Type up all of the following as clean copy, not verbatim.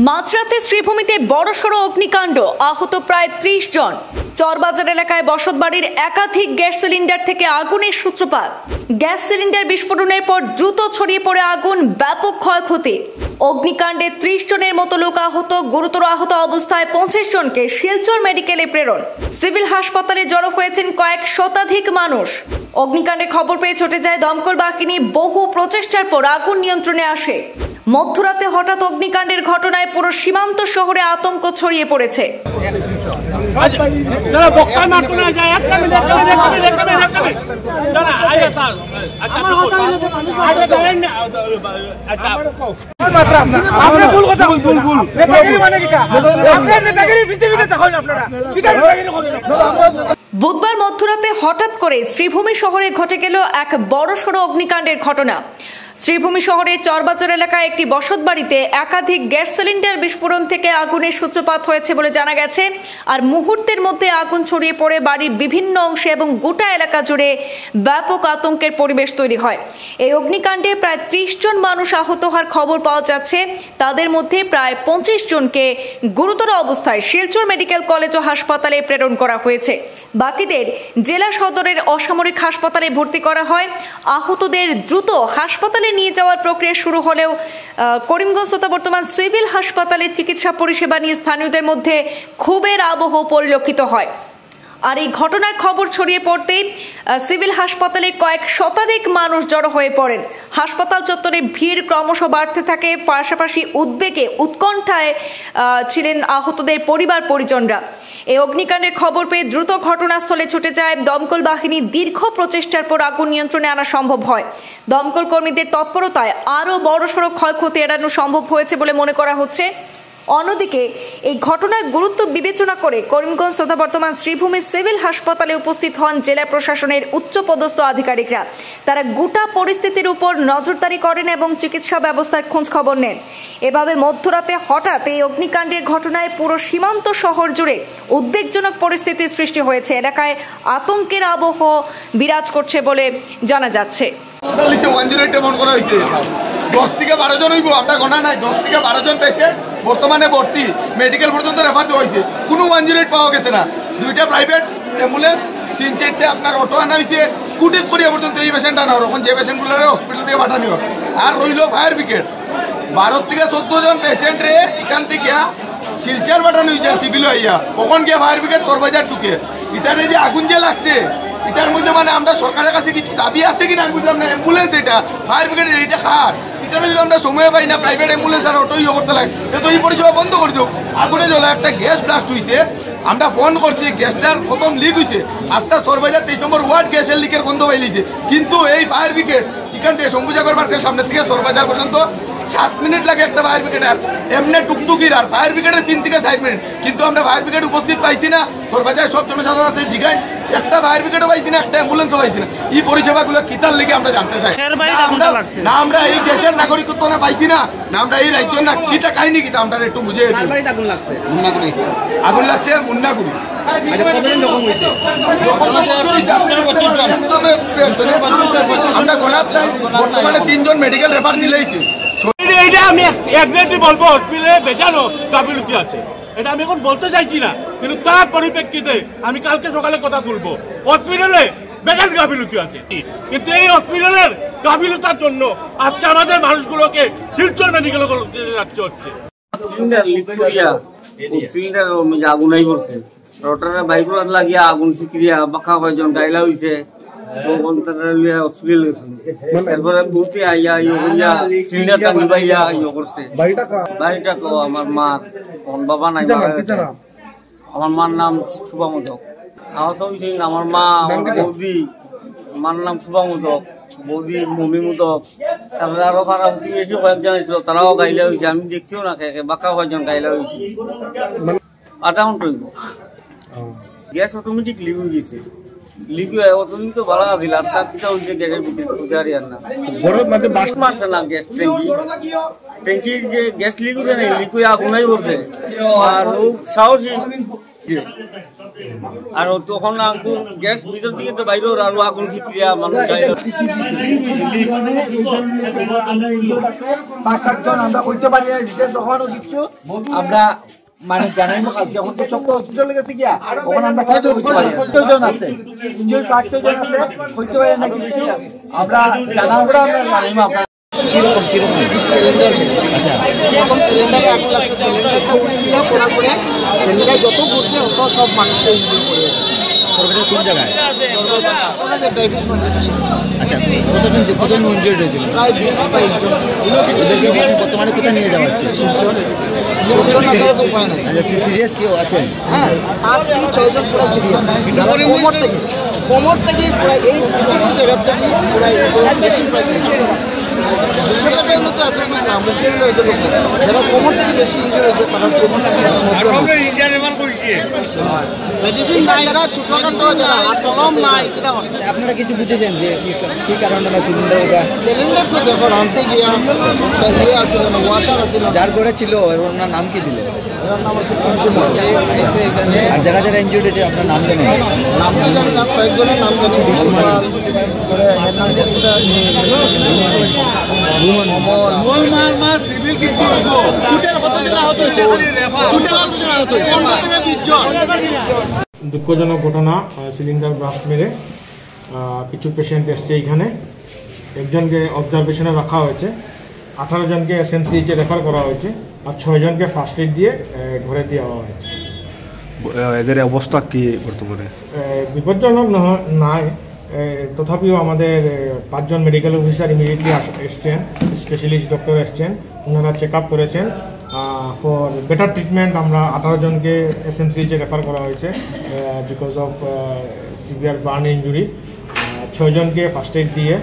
মাঝরাতে শ্রীভূমিতে বড়সড় অগ্নিকাণ্ড, আহত প্রায় ৩০ জন। চরবাজার এলাকায় বসতবাড়ির একাধিক গ্যাস সিলিন্ডার থেকে আগুনের সূত্রপাত। গ্যাস সিলিন্ডার বিস্ফোরণের পর দ্রুত ছড়িয়ে পড়ে আগুন, ব্যাপক ক্ষয়ক্ষতি। অগ্নিকাণ্ডে ৩০ জনের মতো লোক আহত, গুরুতর আহত অবস্থায় ২৫ জনকে শিলচর মেডিকেলে প্রেরণ। সিভিল হাসপাতালে জড়ো হয়েছেন কয়েক শতাধিক মানুষ। অগ্নিকাণ্ডের খবর পেয়ে ছুটে যায় দমকল বাহিনী। বহু প্রচেষ্টার পর আগুন নিয়ন্ত্রণে আসে। মধ্যরাতে হঠাৎ অগ্নিকাণ্ডের ঘটনায় পুরো সীমান্ত শহরে আতঙ্ক ছড়িয়ে পড়েছে। বুধবার মধ্যরাতে হঠাৎ করে শ্রীভূমি শহরে ঘটে গেল এক বড়সড় অগ্নিকাণ্ডের ঘটনা। শ্রীভূমি শহরের চরবাজার এলাকায় একটি বসতবাড়িতে একাধিক গ্যাস সিলিন্ডার বিস্ফোরণ থেকে আগুনের সূত্রপাত হয়েছে বলে জানা গেছে। আর মুহূর্তের মধ্যে আগুন ছড়িয়ে পড়ে বাড়ির বিভিন্ন অংশে এবং গোটা এলাকা জুড়ে ব্যাপক আতঙ্কের পরিবেশ তৈরি হয়। এই অগ্নিকাণ্ডে প্রায় ৩০ জন মানুষ আহত হওয়ার খবর পাওয়া যাচ্ছে। তাদের মধ্যে প্রায় ২৫ জনকে গুরুতর অবস্থায় শিলচর মেডিকেল কলেজ ও হাসপাতালে প্রেরণ করা হয়েছে। বাকিদের জেলা সদরের অসামরিক হাসপাতালে ভর্তি করা হয়। আহতদের দ্রুত হাসপাতালে নিয়ে যাওয়ার প্রক্রিয়া শুরু হলেও করিমগঞ্জ তথা বর্তমান সিভিল হাসপাতালে চিকিৎসা পরিষেবা নিয়ে স্থানীয়দের মধ্যে ক্ষোভের আবহ পরিলক্ষিত হয়। আর এই ঘটনার খবর ছড়িয়ে পড়তেই সিভিল হাসপাতালে কয়েক শতাধিক মানুষ জড়ো হয়ে পড়েন। হাসপাতাল চত্বরে ভিড় ক্রমশ বাড়তে থাকে। পাশাপাশি উদ্বেগে উৎকণ্ঠায় ছিলেন আহতদের পরিবার পরিজনরা। এই অগ্নিকাণ্ডের খবর পেয়ে দ্রুত ঘটনাস্থলে ছুটে যায় দমকল বাহিনী। দীর্ঘ প্রচেষ্টার পর আগুন নিয়ন্ত্রণে আনা সম্ভব হয়। দমকল কর্মীদের তৎপরতায় আরও বড়সড় ক্ষয়ক্ষতি এড়ানো সম্ভব হয়েছে বলে মনে করা হচ্ছে। অন্যদিকে এই ঘটনার গুরুত্ব বিবেচনা করে করিমগঞ্জ তথা বর্তমান শ্রীভূমি সিভিল হাসপাতালে উপস্থিত হন জেলা প্রশাসনের উচ্চপদস্থ আধিকারিকরা। তারা গোটা পরিস্থিতির উপর নজরদারি করেন এবং চিকিৎসা ব্যবস্থার খোঁজ খবর নেন। এভাবে মধ্যরাতে হঠাৎ এই অগ্নিকাণ্ডের ঘটনায় পুরো সীমান্ত শহর জুড়ে উদ্বেগজনক পরিস্থিতির সৃষ্টি হয়েছে। এলাকায় আতঙ্কের আবহ বিরাজ করছে বলে জানা যাচ্ছে। 10 থেকে 12 জন হইব, আমরা গণা নাই। 10 থেকে 12 জন পেশেন্ট বর্তমানে ভর্তি, মেডিকেল পর্যন্ত রেফার দেওয়া হয়েছে। কোনো 108 পাওয়া গেছে না। 2টা প্রাইভেট অ্যাম্বুলেন্স, 3-4টে আপনার অটো আনা হয়েছে। স্কুটি করিয়া পর্যন্ত এই পেশেন্ট আনা এখন যে পেশেন্টগুলো হসপিটাল থেকে পাঠানো হয়। আর রইল ফায়ার ব্রিগেড 12 থেকে 14 জন পেশেন্ট রে এখান থেকে শিলচর পাঠানো হয়েছে সিভিল হইয়া। কখন গিয়ে ফায়ার ব্রিগেড চরবাজার ঢুকে। এটারে যে আগুন যে লাগছে এটার মধ্যে মানে আমরা সরকারের কাছে কিছু দাবি আছে কিনা আমি বুঝলাম না। অ্যাম্বুলেন্স এটা ফায়ার ব্রিগেডের এইটা খার, এটা যদি আমরা সময় পাই না প্রাইভেট অ্যাম্বুলেন্স আর অটো ইয়ে করতে লাগে তো এই পরিষেবা বন্ধ করে দিও। আগুনে জ্বলা একটা গ্যাস ব্লাস্ট হয়েছে, আমরা ফোন করছি, গ্যাসটার প্রথম লিক হয়েছে। আস্তে চরবাজার 23 নম্বর ওয়ার্ড গ্যাসের লিকের গন্ধ পাইলিছে। কিন্তু এই ফায়ার ব্রিগেড এখান থেকে শম্ভুজাগর পার্কের সামনে থেকে চরবাজার পর্যন্ত 7 মিনিট লাগে একটা ফায়ার ব্রিগেড। আর এমনি টুকটুকির আর ফায়ার ব্রিগেডের 3 থেকে 4 মিনিট। কিন্তু আমরা ফায়ার ব্রিগেড উপস্থিত পাইছি না। চরবাজার সব জনসাধারণ আছে জিগায়, একটা ফায়ার ব্রিগেডও পাইছি না, একটা অ্যাম্বুলেন্সও পাইছি না। এই পরিষেবাগুলো কিতার লেগে আমরা জানতে চাই। না আমরা এই দেশের নাগরিকত্ব না পাইছি না, না আমরা এই রাজ্য না কিতা কাহিনী কিতা আমরা একটু বুঝে আগুন লাগছে মুন্নাগুড়ি। আমরা গণাত নাই, বর্তমানে 3 জন মেডিকেল রেফার দিলেইছে। এইটা আমি এক্স্যাক্টলি বলবো হসপিটালে বেজানো গাফিলতি আছে, এটা আমি এখন বলতে চাইছি না। কিন্তু তার পরিপ্রেক্ষিতে আমি কালকে সকালে কথা তুলবো। হসপিটালে বেজান গাফিলতি আছে, কিন্তু এই হসপিটালের গাফিলতার জন্য আজকে আমাদের মানুষগুলোকে শিলচর মেডিকেল কলেজে যাচ্ছে হচ্ছে। সিলিন্ডার লিক করিয়া সিলিন্ডার আগুনাই পড়ছে, রোটারে বাইক লাগিয়া আগুন সিক্রিয়া বাঁকা কয়েকজন গাইলা হয়েছে। আমার মার নাম শুভামোদক। আহত হয়েছেন আমার মা, আমার বৌদি, মার নাম শুভামোদক, বৌদি মমি মোদক। তারপরে আরো খারাপ এসে কয়েকজন ছিল, তারাও গাইলা হয়েছে। আমি দেখছিও না খেয়ে বাঁকা কয়েকজন গাইলা হয়েছে। আধা ঘন্টা হইব। গ্যাস অটোমেটিক লিক হয়ে গেছে। লিক অতদিন তো ভালো আছিল, আর তার কিটা হয়েছে গ্যাসের ভিতরে আর না মারছে না। গ্যাস ট্যাঙ্কির যে গ্যাস লিক হয়েছে না, লিক হয়ে আগুনাই পড়ছে। আর ও সাহসী আর তখন আগুন গ্যাস ভিতর দিকে তো বাইরে আরো আগুন ছিটিয়া মানুষ যায়। 5-7 জন আমরা কইতে পারি তখনও কিছু আমরা মানে জানাইবো কালকে। এখন তো সব হসপিটালে গেছে গিয়া ওখানে আমরা 70 জন আছে, ইঞ্জুরি 70 জন আছে, কইতে পারি নাকি বেশি আমরা জানাবো, আমরা জানাইবো আপনারা কিরকম সিলিন্ডার। আচ্ছা, প্রথম সিলিন্ডারে আগুন লাগছে, সিলিন্ডারটা উল্টা পড়ার পরে সিলিন্ডার যত পড়ছে অত সব মানুষের ইঞ্জুরি পড়ে গেছে। সরকারের কোন জায়গায়? আচ্ছা, কতজন ইনজুর্ড হয়েছিল? প্রায় 20-22 জন। ওদেরকে বর্তমানে কোথায় নিয়ে যাওয়া হচ্ছে? আচ্ছা, সিরিয়াস কেউ আছেন? হ্যাঁ, 5 থেকে 6 জন পুরো সিরিয়াস। যারা কোমর থেকে পুরো এই জায়গা থেকে পুরো বেশি যারা কোমর থেকে বেশি ইনজুরি হয়েছে তারা মেডিসিন নাই, যারা ছোটখাটো যারা টলম নাই। আপনারা কিছু বুঝেছেন যে কি কারণে সিলিন্ডার তো যখন আনতে গিয়া আসছিল না, ওয়াশার আসছিল, যার করে ছিল ওনার নাম কি ছিল? এর নাম হচ্ছে আর যারা যারা ইনজুর্ড হয়েছে আপনার নাম জানেন? নাম তো জানি না, কয়েকজনের নাম জানি। দুঃখজনক ঘটনা, সিলিন্ডার ব্লাস্ট মেরে কিছু পেশেন্ট এসছে এইখানে। একজনকে অবজারভেশনে রাখা হয়েছে, 18 জনকে এসএমসিএইচে রেফার করা হয়েছে, আর 6 জনকে ফার্স্ট এড দিয়ে ঘরে দেওয়া হয়েছে। এদের অবস্থা কি বর্তমানে? বিপজ্জনক নয়, তথাপিও আমাদের 5 জন মেডিকেল অফিসার ইমিডিয়েটলি এসছেন, স্পেশালিস্ট ডক্টর এসছেন, ওনারা চেক আপ করেছেন। ফর বেটার ট্রিটমেন্ট আমরা 18 জনকে এসএমসিএইচে রেফার করা হয়েছে because of severe burn injury. 6 জনকে ফার্স্ট এড দিয়ে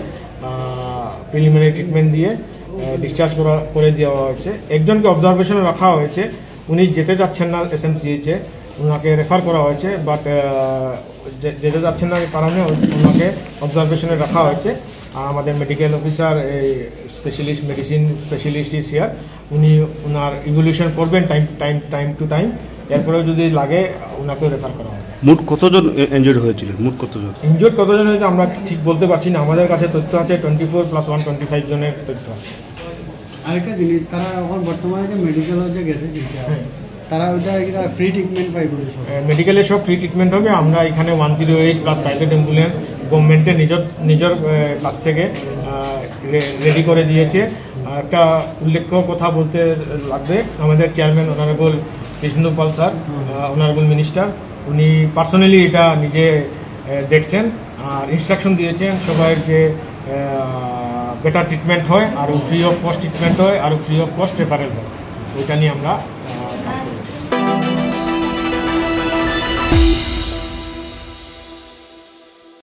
প্রিলিমিনারি ট্রিটমেন্ট দিয়ে ডিসচার্জ করে দেওয়া হয়েছে। একজনকে অবজারভেশনে রাখা হয়েছে, উনি যেতে যাচ্ছেন না এসএমসিএইচে, ওনাকে রেফার করা হয়েছে, বাট যেতে যাচ্ছেন না এই কারণে ওনাকে অবজারভেশনে রাখা হয়েছে। আর আমাদের medical officer specialist medicine specialist is here, উনি ওনার ইভলিউশন করবেন টাইম টু টাইম, এরপরেও যদি লাগে ওনাকে রেফার করা হবে। মোট কতজন ইনজুরি হয়েছিল? মোট কতজন ইনজুর্ড কতজন হয়েছে আমরা ঠিক বলতে পারছি না, আমাদের কাছে তথ্য আছে 24 + 1 25 জনের তথ্য আছে। আরেকটা জিনিস, তারা এখন বর্তমানে যে মেডিকেল যে গেছে তারা ওইটা ফ্রি ট্রিটমেন্ট পাইবে? মেডিকেলে সব ফ্রি ট্রিটমেন্ট হবে। আমরা এখানে 108 প্লাস প্রাইভেট অ্যাম্বুলেন্স গভর্নমেন্টের নিজের কাছ থেকে রেডি করে দিয়েছে। একটা উল্লেখ্য কথা বলতে লাগবে, আমাদের চেয়ারম্যান অনারেবল কৃষ্ণ পাল স্যার, অনারেবল মিনিস্টার, উনি পার্সোনালি এটা নিজে দেখছেন আর ইনস্ট্রাকশন দিয়েছেন সবাই যে বেটার ট্রিটমেন্ট হয়, আর ফ্রি অফ কস্ট ট্রিটমেন্ট হয়, আর ফ্রি অফ কস্ট রেফারেল হয়। ওইটা নিয়ে আমরা